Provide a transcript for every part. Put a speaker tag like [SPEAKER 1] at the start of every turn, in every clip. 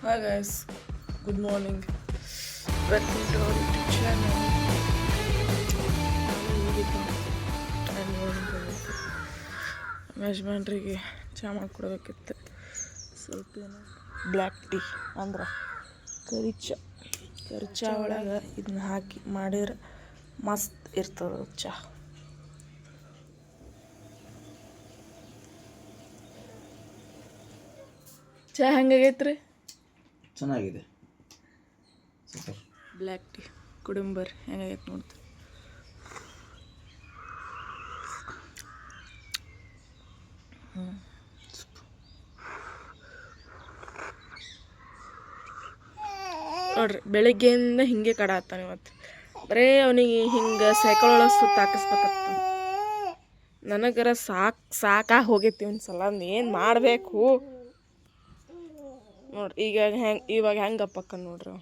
[SPEAKER 1] Hi guys, good morning. Welcome to our YouTube channel. ನಮ್ಮ ಯಜಮಾನ್ರಿಗೆ ಚಹಾ ಮಾಡಿಕೊಡ್ಬೇಕಿತ್ತು. ಸ್ವಲ್ಪ ಏನೋ ಬ್ಲ್ಯಾಕ್ ಟೀ ಅಂದ್ರೆ ಕರಿ ಚಹಾ ಒಳಗೆ ಇದನ್ನ ಹಾಕಿ ಮಾಡಿದ್ರೆ ಮಸ್ತ್ ಇರ್ತದೆ ಚಹಾ. ಚಹಾ ಹೆಂಗಾಗೈತ್ರಿ?
[SPEAKER 2] ಚೆನ್ನಾಗಿದೆ, ಸೂಪರ್.
[SPEAKER 1] ಬ್ಲ್ಯಾಕ್ ಟೀ ಕುಡಿಂಬರ್ ಹೆಂಗಾಗೈತೆ ನೋಡ್ತೀವಿ. ನೋಡ್ರಿ, ಬೆಳಿಗ್ಗೆಯಿಂದ ಹಿಂಗೆ ಕಡಾತಾನೆ. ಇವತ್ತು ಬರೇ ಅವನಿಗೆ ಹಿಂಗೆ ಸೈಕಲ್ ಒಳಗೆ ಸುತ್ತ ಹಾಕಿಸ್ಬೇಕತ್ತ. ನನಗರ ಸಾಕಾಗಿ ಹೋಗೈತಿ ಒಂದು ಸಲ. ಏನು ಮಾಡಬೇಕು ನೋಡ್ರಿ. ಇವಾಗ ಹೆಂಗೆ ಗಪ್ಪಕ್ಕ ನೋಡ್ರಿ,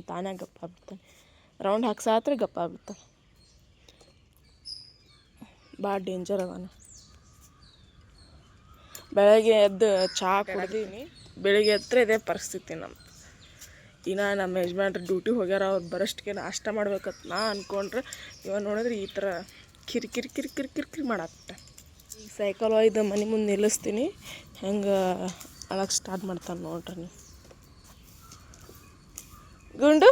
[SPEAKER 1] ತಾನೇ ಗಪ್ಪ ಆಗ್ಬಿಡ್ತಾನೆ. ರೌಂಡ್ ಹಾಕ್ಸಾತ್ರ ಗಪ್ಪ ಆಗ್ಬಿಡ್ತಾನೆ. ಭಾಳ ಡೇಂಜರ್ ಅವನು. ಬೆಳಗ್ಗೆ ಎದ್ದು ಚಹಾ ಕುಡ್ದೀನಿ. ಬೆಳಿಗ್ಗೆ ಹತ್ರ ಇದೇ ಪರಿಸ್ಥಿತಿ ನಮ್ದು. ಇನ್ನು ನಮ್ಮ ಯಜಮಾನ್ರು ಡ್ಯೂಟಿ ಹೋಗ್ಯಾರ. ಅವ್ರು ಬರೋಷ್ಟಿಗೆ ನಾಷ್ಟ ಮಾಡ್ಬೇಕಂತ ನಾ ಅಂದ್ಕೊಂಡ್ರೆ ಇವಾಗ ನೋಡಿದ್ರೆ ಈ ಥರ ಕಿರಿಕಿರಿ ಮಾಡಾಕ್ಬಿಟ್ಟೆ. ಈಗ ಸೈಕಲ್ ಒಯ್ದು ಮನೆ ಮುಂದೆ ನಿಲ್ಲಿಸ್ತೀನಿ. ಹೆಂಗೆ ಅಳಕ್ಕೆ ಸ್ಟಾರ್ಟ್ ಮಾಡ್ತಾನೆ ನೋಡ್ರಿ ನೀವು. ಗುಂಡು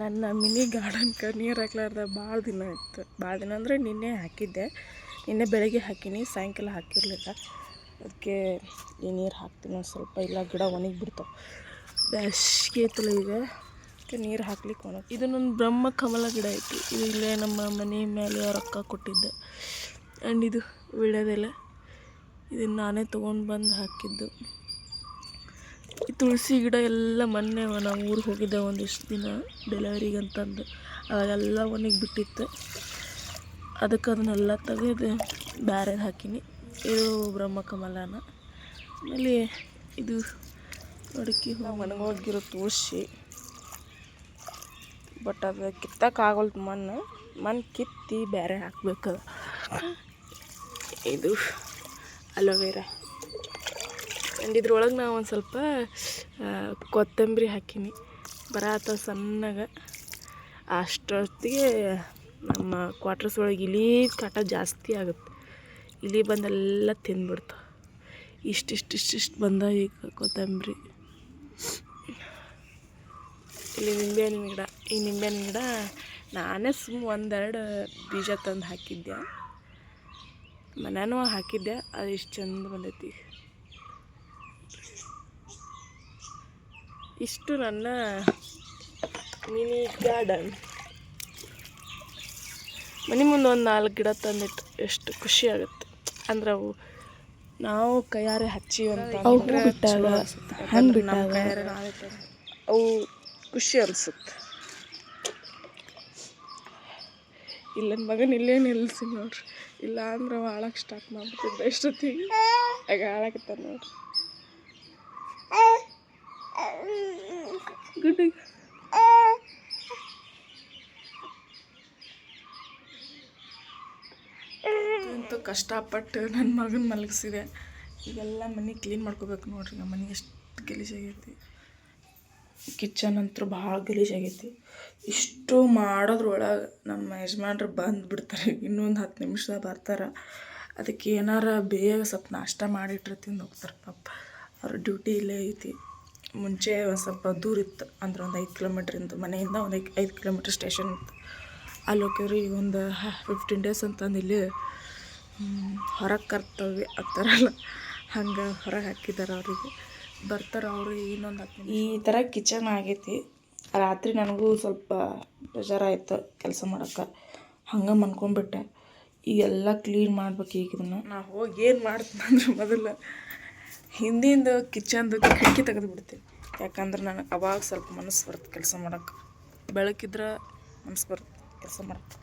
[SPEAKER 1] ನನ್ನ ಮಿನಿ ಗಾರ್ಡನ್ಗೆ ನೀರು ಹಾಕ್ಲಾರ್ದ ಭಾಳ ದಿನ ಇತ್ತು. ಭಾಳ ದಿನ ಅಂದರೆ ನಿನ್ನೆ ಹಾಕಿದ್ದೆ. ನಿನ್ನೆ ಬೆಳಗ್ಗೆ ಹಾಕೀನಿ, ಸಾಯಂಕಾಲ ಹಾಕಿರಲಿಲ್ಲ. ಅದಕ್ಕೆ ಈ ನೀರು ಹಾಕ್ತೀನಿ ಒಂದು ಸ್ವಲ್ಪ. ಇಲ್ಲ ಗಿಡ ಒಣಗಿ ಬಿಡ್ತಾವೆ. ಬೇಸಿಗೆ ಐತಲ್ಲ ಈಗ, ಅದಕ್ಕೆ ನೀರು ಹಾಕ್ಲಿಕ್ಕೆ ಇದು ನನ್ನ ಬ್ರಹ್ಮ ಕಮಲ ಗಿಡ ಐತಿ. ಇದು ಇಲ್ಲೇ ನಮ್ಮ ಮನೆ ಮೇಲೆ ಅವ್ರ ಅಕ್ಕ ಕೊಟ್ಟಿದ್ದೆ. ಆ್ಯಂಡ್ ಇದು ವೀಳ್ಯದೆಲೆ, ಇದನ್ನು ನಾನೇ ತೊಗೊಂಡು ಬಂದು ಹಾಕಿದ್ದು. ಈ ತುಳಸಿ ಗಿಡ ಎಲ್ಲ ಮೊನ್ನೆ ನಾವು ಊರಿಗೆ ಹೋಗಿದ್ದೆ ಒಂದಿಷ್ಟು ದಿನ ಡೆಲಿವರಿಗೆ ಅಂತಂದು. ಅವಾಗೆಲ್ಲ ಒಣಗಿ ಬಿಟ್ಟಿತ್ತು. ಅದಕ್ಕೆ ಅದನ್ನೆಲ್ಲ ತೆಗೆದು ಬೇರೆ ಹಾಕೀನಿ. ಇದು ಬ್ರಹ್ಮಕಮಲನ. ಆಮೇಲೆ ಇದು ಅಡಿಕೆ ಒಣಗೋಗಿರೋ ತುಳಸಿ. ಬಟ್ ಅದು ಕಿತ್ತಕ್ಕಾಗಲ್ತು. ಮಣ್ಣು ಕಿತ್ತಿ ಬೇರೆ ಹಾಕ್ಬೇಕದ. ಇದು ಅಲೋವೆರಾ. ಆ್ಯಂಡ್ ಇದ್ರೊಳಗೆ ನಾವು ಒಂದು ಸ್ವಲ್ಪ ಕೊತ್ತಂಬರಿ ಹಾಕೀನಿ. ಬರತ್ತ ಸಣ್ಣಗೆ. ಅಷ್ಟೊತ್ತಿಗೆ ನಮ್ಮ ಕ್ವಾರ್ಟರ್ಸ್ ಒಳಗೆ ಇಲಿ ಕಾಟ ಜಾಸ್ತಿ ಆಗುತ್ತೆ. ಇಲಿ ಬಂದೆಲ್ಲ ತಿಂದ್ಬಿಡ್ತು. ಇಷ್ಟಿಷ್ಟು ಬಂದ ಈಗ ಕೊತ್ತಂಬರಿ. ಇಲ್ಲಿ ನಿಂಬೆಹಣ್ಣಿನ ಗಿಡ. ಈ ನಿಂಬೆಹಣ್ಣಿನ ಗಿಡ ನಾನೇ ಒಂದೆರಡು ಬೀಜ ತಂದು ಹಾಕಿದ್ದೆ. ಮನೆಯೂ ಹಾಕಿದ್ದೆ. ಅದು ಇಷ್ಟು ಚಂದ ಬಂದೈತಿ. ಇಷ್ಟು ನನ್ನ ಮಿನಿ ಗಾರ್ಡನ್. ಮನೆ ಮುಂದೆ ಒಂದು 4 ಗಿಡ ತಂದಿಟ್ಟು ಎಷ್ಟು ಖುಷಿ ಆಗುತ್ತೆ. ಅಂದ್ರೆ ಅವು ನಾವು ಕೈಯಾರೆ ಹಚ್ಚಿವಂತ ಅವು ಬಿಟ್ಟಾಗ ಹಣ್ಣು ಬಿಟ್ಟಾಗ ಅವು ಖುಷಿ ಅನಿಸುತ್ತೆ. ಇಲ್ಲ ನನ್ನ ಮಗನ ಇಲ್ಲೇ ನಿಲ್ಲಿಸಿ ನೋಡ್ರಿ. ಇಲ್ಲ ಅಂದ್ರೆ ಅವ ಹಾಳಕ್ಕೆ ಸ್ಟಾರ್ಟ್ ಮಾಡ್ಬಿಟ್ಟಿದ್ದೆ ಎಷ್ಟೊತ್ತಿಗೆ. ಆಗ ಹಾಳಾಕತ್ತ ನೋಡ್ರಿ. ಗುಡ್ ಅಂತೂ ಕಷ್ಟಪಟ್ಟು ನನ್ನ ಮಗನ ಮಲಗಿಸಿದೆ. ಈಗೆಲ್ಲ ಮನೆ ಕ್ಲೀನ್ ಮಾಡ್ಕೋಬೇಕು ನೋಡ್ರಿ. ನಮ್ಮ ಮನೆ ಎಷ್ಟು ಗಲೀಜಾಗೈತಿ. ಕಿಚನ್ ಅಂತೂ ಭಾಳ ಗಲೀಜಾಗೈತಿ. ಇಷ್ಟು ಮಾಡೋದ್ರೊಳಗೆ ನಮ್ಮ ಯಜಮಾನ್ರು ಬಂದುಬಿಡ್ತಾರೆ. ಇನ್ನೊಂದು 10 ನಿಮಿಷದಾಗ ಬರ್ತಾರೆ. ಅದಕ್ಕೆ ಏನಾರ ಬೇಗ ಸ್ವಲ್ಪ ನಾಷ್ಟ ಮಾಡಿಟ್ರೆ ತಿಂದು ಹೋಗ್ತಾರೆ. ಪಾಪ ಅವ್ರ ಡ್ಯೂಟಿ ಇಲ್ಲೇ ಐತಿ. ಮುಂಚೆ ಒಂದು ಸ್ವಲ್ಪ ದೂರ ಇತ್ತು. ಅಂದ್ರೆ ಒಂದು 5 ಕಿಲೋಮೀಟ್ರಿಂದ ಮನೆಯಿಂದ ಒಂದು 5 ಕಿಲೋಮೀಟ್ರ್ ಸ್ಟೇಷನ್ ಇತ್ತು. ಅಲ್ಲಿ ಹೋಗ್ಯವ್ರಿ. ಈಗ ಒಂದು 15 ಡೇಸ್ ಅಂತಂದು ಇಲ್ಲಿ ಹೊರಗೆ ಕರ್ತವ್ಯ ಆಗ್ತಾರಲ್ಲ, ಹಂಗೆ ಹೊರಗೆ ಹಾಕಿದ್ದಾರೆ. ಅವರಿಗೆ ಬರ್ತಾರೆ ಅವರು ಇನ್ನೊಂದು 10 ನಿಮಿಷ. ಈ ಥರ ಕಿಚನ್ ಆಗೈತಿ. ರಾತ್ರಿ ನನಗೂ ಸ್ವಲ್ಪ ಬೇಜಾರಾಯಿತು ಕೆಲಸ ಮಾಡೋಕ್ಕೆ. ಹಂಗೆ ಮನ್ಕೊಂಡ್ಬಿಟ್ಟೆ. ಈಗೆಲ್ಲ ಕ್ಲೀನ್ ಮಾಡ್ಬೇಕು. ಈಗ ಇದನ್ನು ನಾ ಹೋಗಿ ಏನು ಮಾಡ್ತೀನಿ ಅಂದ್ರೆ ಮೊದಲು ಹಿಂದಿಂದು ಕಿಚನ್ದು ಕಿಟಕಿ ತೆಗೆದು ಬಿಡ್ತೀನಿ. ಯಾಕಂದ್ರೆ ನನಗೆ ಅವಾಗ ಸ್ವಲ್ಪ ಮನಸ್ಸು ಬರುತ್ತೆ ಕೆಲಸ ಮಾಡೋಕ್ಕೆ. ಬೆಳಕಿದ್ರೆ ಮನಸ್ಸು ಬರುತ್ತೆ ಕೆಲಸ ಮಾಡೋಕ್ಕೆ.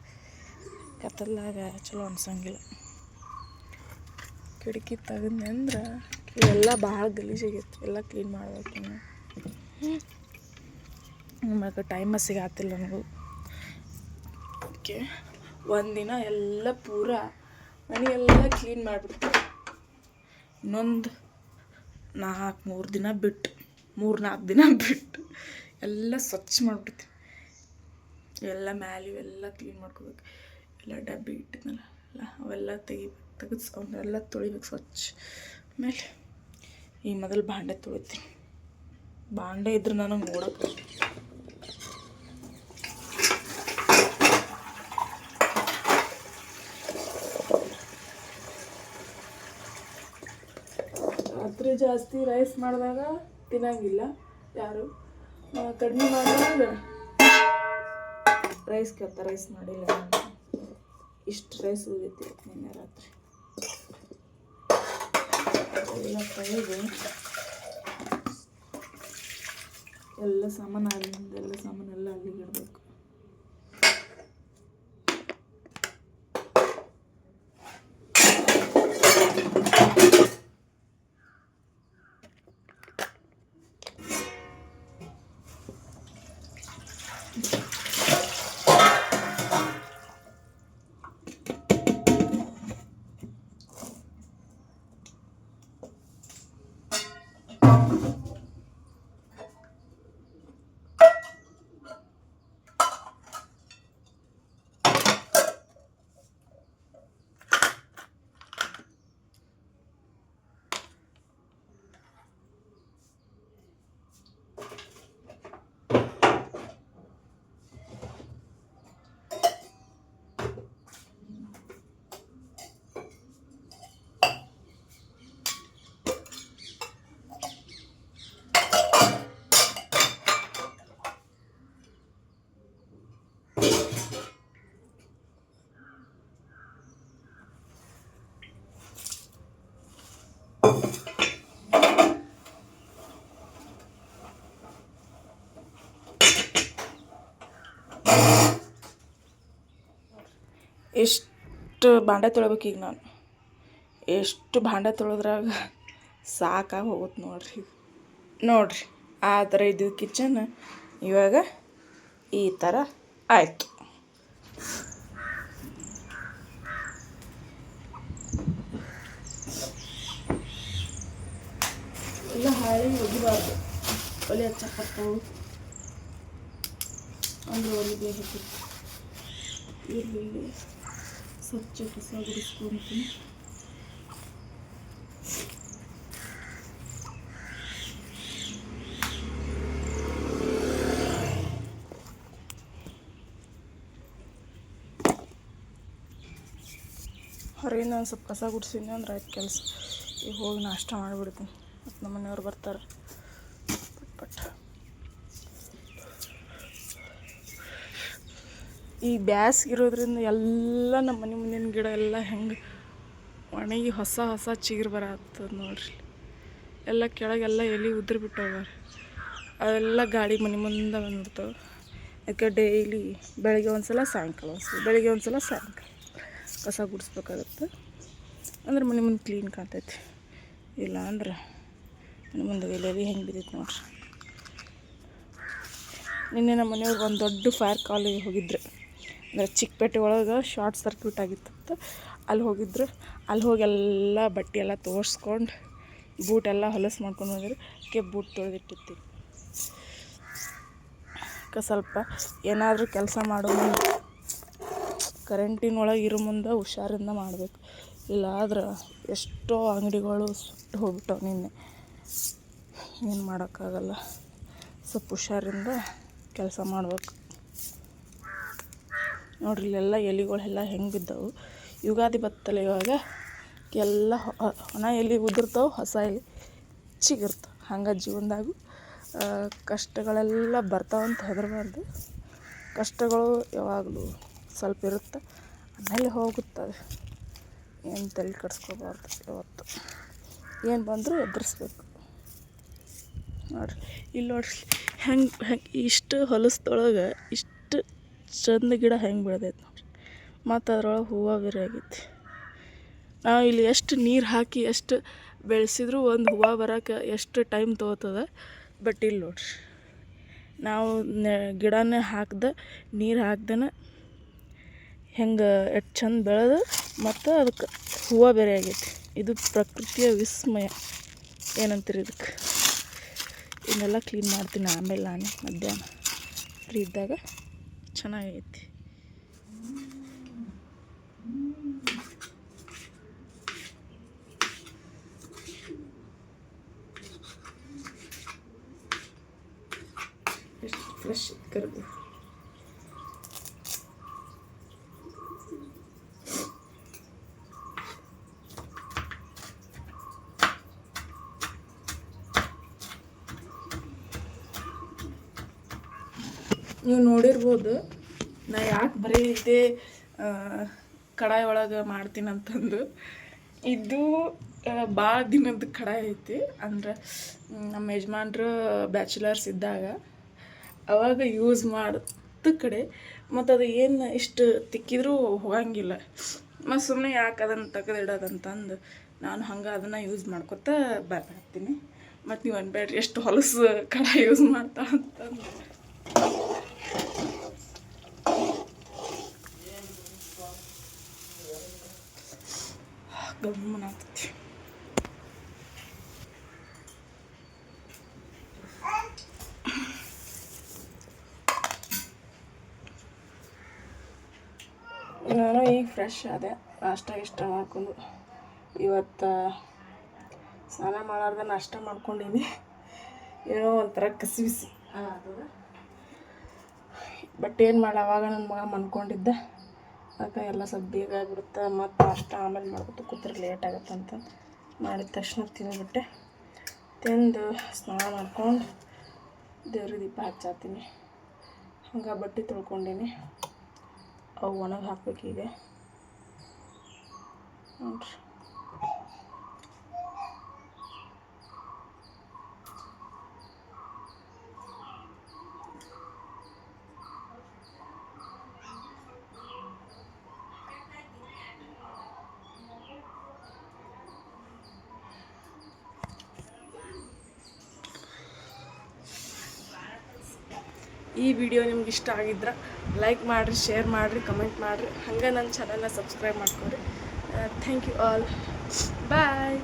[SPEAKER 1] ಕತ್ತಲಾಗ ಚಲೋ ಅನ್ಸಂಗಿಲ್ಲ. ಕಿಟಕಿ ತೆಗೆದ್ನೆ ಅಂದ್ರೆ ಇವೆಲ್ಲ ಭಾಳ ಗಲೀಜಾಗೈತಿ, ಎಲ್ಲ ಕ್ಲೀನ್ ಮಾಡ್ಬೇಕು ಇನ್ನು. ಆಮ್ಯಾಗ ಟೈಮ ಸಿಗಾತಿಲ್ಲ ನನಗೂ. ಓಕೆ, ಒಂದಿನ ಎಲ್ಲ ಪೂರ ಮನೆಯೆಲ್ಲ ಕ್ಲೀನ್ ಮಾಡಿಬಿಡ್ತೀವಿ. ಇನ್ನೊಂದು 3-4 ದಿನ ಬಿಟ್ಟು ಎಲ್ಲ ಸ್ವಚ್ಛ ಮಾಡಿಬಿಡ್ತೀವಿ. ಎಲ್ಲ ಮ್ಯಾಲೆ ಇವೆಲ್ಲ ಕ್ಲೀನ್ ಮಾಡ್ಕೋಬೇಕು. ಎಲ್ಲ ಡಬ್ಬಿ ಇಟ್ಟಿದ್ನಲ್ಲ ಎಲ್ಲ ಅವೆಲ್ಲ ತೆಗೆದು ಅವನ್ನೆಲ್ಲ ತೊಳಿಬೇಕು ಸ್ವಚ್ಛ. ಆಮೇಲೆ ಈ ಮೊದಲು ಭಾಂಡೆ ತೊಳಿತೀನಿ. ಭಾಂಡೆ ಇದ್ರೆ ನನಗೆ ನೋಡೋಕೆ ರಾತ್ರಿ ಜಾಸ್ತಿ ರೈಸ್ ಮಾಡಿದಾಗ ತಿನ್ನಂಗಿಲ್ಲ ಯಾರು. ಕಡಿಮೆ ಮಾಡಿದಾಗ ರೈಸ್ ಕೇಳ್ತಾರೆ, ರೈಸ್ ಮಾಡಿಲ್ಲ. ಇಷ್ಟು ರೈಸ್ ಉಳಿದೈತಿ ನಿನ್ನೆ ರಾತ್ರಿ. ಎಲ್ಲ ತೊಳೆದು ಎಲ್ಲ ಸಾಮಾನು ಎಲ್ಲ ಸಾಮಾನೆಲ್ಲ ಅಲ್ಲಿಗೆ ಇಡಬೇಕು. ಎಷ್ಟು ಭಾಂಡೆ ತೊಳಿಬೇಕು ಈಗ ನಾನು. ಎಷ್ಟು ಭಾಂಡೆ ತೊಳೆದ್ರಾಗ ಸಾಕಾಗಿ ಹೋಗುತ್ತೆ ನೋಡ್ರಿ. ಆ ಥರ ಇದು ಕಿಚನ್ ಇವಾಗ ಈ ಥರ ಆಯಿತು. ಎಲ್ಲ ಹಾಳಿ ಒಗಿಬಾರ್ದು, ಒಲೆ ಹಚ್ಚಕ್ಕವು ಅಂದರೆ ಒಲಿಗೆ ಹಾಕಿ ಇಲ್ಲಿ ಸ್ವಚ್ಛ ಕಸ ಗುಡಿಸ್ಕೊಂತೀನಿ. ಹೊರಗಿನ ಒಂದು ಸ್ವಲ್ಪ ಕಸ ಗುಡಿಸಿದ್ನಿ ಅಂದ್ರೆ ಆಯ್ತು ಕೆಲಸ. ಈಗ ಹೋಗಿ ನಾಷ್ಟ ಮಾಡಿಬಿಡ್ತೀನಿ, ಮತ್ತು ನಮ್ಮ ಮನೆಯವ್ರು ಬರ್ತಾರೆ. ಬಟ್ ಈ ಬ್ಯಾಸ್ಗೆ ಇರೋದ್ರಿಂದ ಎಲ್ಲ ನಮ್ಮ ಮನೆ ಮುಂದಿನ ಗಿಡ ಎಲ್ಲ ಹೆಂಗೆ ಒಣಗಿ ಹೊಸ ಚಿಗುರು ಬರತ್ತದ ನೋಡ್ರಿ. ಎಲ್ಲ ಕೆಳಗೆಲ್ಲ ಎಲೆ ಉದುರಿ ಬಿಟ್ಟವ. ಅವೆಲ್ಲ ಗಾಡಿ ಮನೆ ಮುಂದೆ ಬಂದ್ಬಿಡ್ತಾವೆ. ಅದಕ್ಕೆ ಡೈಲಿ ಬೆಳಗ್ಗೆ ಒಂದ್ಸಲ ಸಾಯಂಕಾಲ ಕಸ ಗುಡಿಸ್ಬೇಕಾಗತ್ತೆ. ಅಂದ್ರೆ ಮನೆ ಮುಂದೆ ಕ್ಲೀನ್ ಕಾಣ್ತೈತಿ. ಇಲ್ಲ ಅಂದ್ರೆ ಮನೆ ಮುಂದೆ ಎಲೆ ಹೆಂಗೆ ಬಿದ್ದೈತೆ ನೋಡ್ರಿ. ನಿನ್ನೆ ನಮ್ಮ ಮನೆಯವ್ರಿಗೆ ಒಂದು ದೊಡ್ಡ ಫೈರ್ ಕಾಲಿಗೆ ಹೋಗಿದ್ರು. ಅಂದರೆ ಚಿಕ್ಕಪೇಟೆ ಒಳಗೆ ಶಾರ್ಟ್ ಸರ್ಕ್ಯೂಟ್ ಆಗಿತ್ತು. ಅಲ್ಲಿ ಹೋಗಿದ್ರು. ಅಲ್ಲಿ ಹೋಗಿ ಎಲ್ಲ ಬಟ್ಟೆ ಎಲ್ಲ ತೋರಿಸ್ಕೊಂಡು ಬೂಟೆಲ್ಲ ಹೊಲಸು ಮಾಡ್ಕೊಂಡು ಹೋಗಿದ್ರು. ಬೂಟ್ ತೊಳೆದಿಟ್ಟಿರ್ತೀವಿ. ಸ್ವಲ್ಪ ಏನಾದರೂ ಕೆಲಸ ಮಾಡೋ ಮುಂದೆ ಕರೆಂಟಿನೊಳಗೆ ಇರೋ ಮುಂದೆ ಹುಷಾರಿಂದ ಮಾಡಬೇಕು. ಇಲ್ಲ ಆದ್ರೆ ಎಷ್ಟೋ ಅಂಗಡಿಗಳು ಸುಟ್ಟು ಹೋಗ್ಬಿಟ್ಟವು ನಿನ್ನೆ. ಏನು ಮಾಡೋಕ್ಕಾಗಲ್ಲ, ಸ್ವಲ್ಪ ಹುಷಾರಿಂದ ಕೆಲಸ ಮಾಡ್ಬೇಕು. ನೋಡ್ರಿ ಇಲ್ಲೆಲ್ಲ ಎಲೆಗಳೆಲ್ಲ ಹೆಂಗೆ ಬಿದ್ದವು. ಯುಗಾದಿ ಬತ್ತಲ್ಲ ಇವಾಗ, ಎಲ್ಲ ಒಣ ಎಲೆ ಉದುರ್ತಾವೆ, ಹೊಸ ಎಲೆ ಚಿಗುರ್ತಾವೆ. ಹಂಗೆ ಜೀವನದಾಗೂ ಕಷ್ಟಗಳೆಲ್ಲ ಬರ್ತಾವಂತ ಹೆದರಬಾರ್ದು. ಕಷ್ಟಗಳು ಯಾವಾಗಲೂ ಸ್ವಲ್ಪ ಇರುತ್ತೆ, ಆಮೇಲೆ ಹೋಗುತ್ತವೆ. ಏನು ತಲೆ ಕೆಡಿಸ್ಕೋಬಾರ್ದು ಯಾವತ್ತು. ಏನು ಬಂದರೂ ಎದುರಿಸ್ಬೇಕು. ನೋಡ್ರಿ ಇಲ್ಲಿ ನೋಡ್ರಿ ಹೆಂಗೆ ಇಷ್ಟು ಹೊಲಸ್ದೊಳಗೆ ಇಷ್ಟು ಚಂದ ಗಿಡ ಹೆಂಗೆ ಬೆಳೆದೈತೆ ನೋಡ್ರಿ. ಮತ್ತು ಅದ್ರೊಳಗೆ ಹೂವು ಬೇರೆ ಆಗೈತಿ. ನಾವು ಇಲ್ಲಿ ಎಷ್ಟು ನೀರು ಹಾಕಿ ಎಷ್ಟು ಬೆಳೆಸಿದ್ರು ಒಂದು ಹೂವು ಬರೋಕೆ ಎಷ್ಟು ಟೈಮ್ ತೊಗೋತದ. ಬಟ್ ಇಲ್ಲಿ ನೋಡ್ರಿ, ನಾವು ಗಿಡನೇ ಹಾಕ್ದೆ ನೀರು ಹಾಕ್ದೇನೆ ಹೆಂಗೆ ಎಷ್ಟು ಚಂದ ಬೆಳೆದು ಮತ್ತು ಅದಕ್ಕೆ ಹೂವು ಬೇರೆ ಆಗೈತಿ. ಇದು ಪ್ರಕೃತಿಯ ವಿಸ್ಮಯ ಏನಂತೀರಿ ಇದಕ್ಕೆ. ಇದನ್ನೆಲ್ಲ ಕ್ಲೀನ್ ಮಾಡ್ತೀನಿ ಆಮೇಲೆ ನಾನು ಮಧ್ಯಾಹ್ನ ಫ್ರೀ ಇದ್ದಾಗ. ಚೆನ್ನಾಗೈತಿ. ಎಷ್ಟು ಫ್ರೆಶ್ ಕರಿದು ನೀವು ನೋಡಿರ್ಬೋದು ನಾ ಯಾಕೆ ಬರೀ ಇದೇ ಕಡಾಯಿ ಒಳಗೆ ಮಾಡ್ತೀನಿ ಅಂತಂದು. ಇದು ಭಾಳ ದಿನದ ಕಡಾಯಿ ಐತಿ. ಅಂದ್ರೆ ನಮ್ಮ ಯಜಮಾನ್ರು ಬ್ಯಾಚುಲರ್ಸ್ ಇದ್ದಾಗ ಅವಾಗ ಯೂಸ್ ಮಾಡಿದ ಕಡೆ, ಮತ್ತು ಅದು ಏನು ಇಷ್ಟು ತಿಕ್ಕಿದ್ರೂ ಹೋಗಂಗಿಲ್ಲ. ಮತ್ತು ಸುಮ್ಮನೆ ಯಾಕೆ ಅದನ್ನು ತೆಗೆದಿಡೋದಂತಂದು ನಾನು ಹಂಗೆ ಅದನ್ನು ಯೂಸ್ ಮಾಡ್ಕೊತ ಬರ್ತೀನಿ. ಮತ್ತು ನೀವು ಅನ್ಬೇಡ್ರಿ ಎಷ್ಟು ಹೊಲಸು ಕಡಾಯಿ ಯೂಸ್ ಮಾಡ್ತಾ ಅಂತಂದು. ಗಮ್ಮನ ಆಗ್ತೈತಿ. ನಾನು ಈಗ ಫ್ರೆಶ್ ಆದೆ, ನಾಷ್ಟ ಇಷ್ಟ ಮಾಡ್ಕೊಂಡು. ಇವತ್ತು ಸ್ನಾನ ಮಾಡಾರ್ದ ನಾಷ್ಟ ಮಾಡ್ಕೊಂಡೀನಿ. ಏನೋ ಒಂಥರ ಕಸಿ ಬಿಸಿ ಆಗ್ತದೆ. ಬಟ್ ಏನು ಮಾಡಿ ಅವಾಗ ನನ್ನ ಮಗ ಮನ್ಕೊಂಡಿದ್ದ, ಅದಕ್ಕೆ ಎಲ್ಲ ಸ್ವಲ್ಪ ಬೇಗ ಆಗಿಬಿಡುತ್ತೆ. ಮತ್ತು ನಾಷ್ಟ ಆಮೇಲೆ ಮಾಡ್ಬಿಟ್ಟು ಕೂತ್ರೆ ಲೇಟ್ ಆಗುತ್ತಂತ ಮಾಡಿದ ತಕ್ಷಣ ತಿಂದುಬಿಟ್ಟೆ. ತಿಂದು ಸ್ನಾನ ಮಾಡ್ಕೊಂಡು ದೇವ್ರಿಗೆ ದೀಪ ಹಚ್ಚಾತೀನಿ. ಹಂಗೆ ಬಟ್ಟೆ ತೊಳ್ಕೊಂಡೀನಿ, ಅವು ಒಣಗಿ ಹಾಕ್ಬೇಕೀಗ ನೋಡ್ರಿ. ಈ ವಿಡಿಯೋ ನಿಮ್ಗೆ ಇಷ್ಟ ಆಗಿದ್ರೆ ಲೈಕ್ ಮಾಡಿರಿ, ಶೇರ್ ಮಾಡಿರಿ, ಕಮೆಂಟ್ ಮಾಡಿರಿ. ಹಂಗೆ ನನ್ನ ಚಾನಲ್ನ ಸಬ್ಸ್ಕ್ರೈಬ್ ಮಾಡ್ಕೊರಿ. Thank you all. ಬಾಯ್.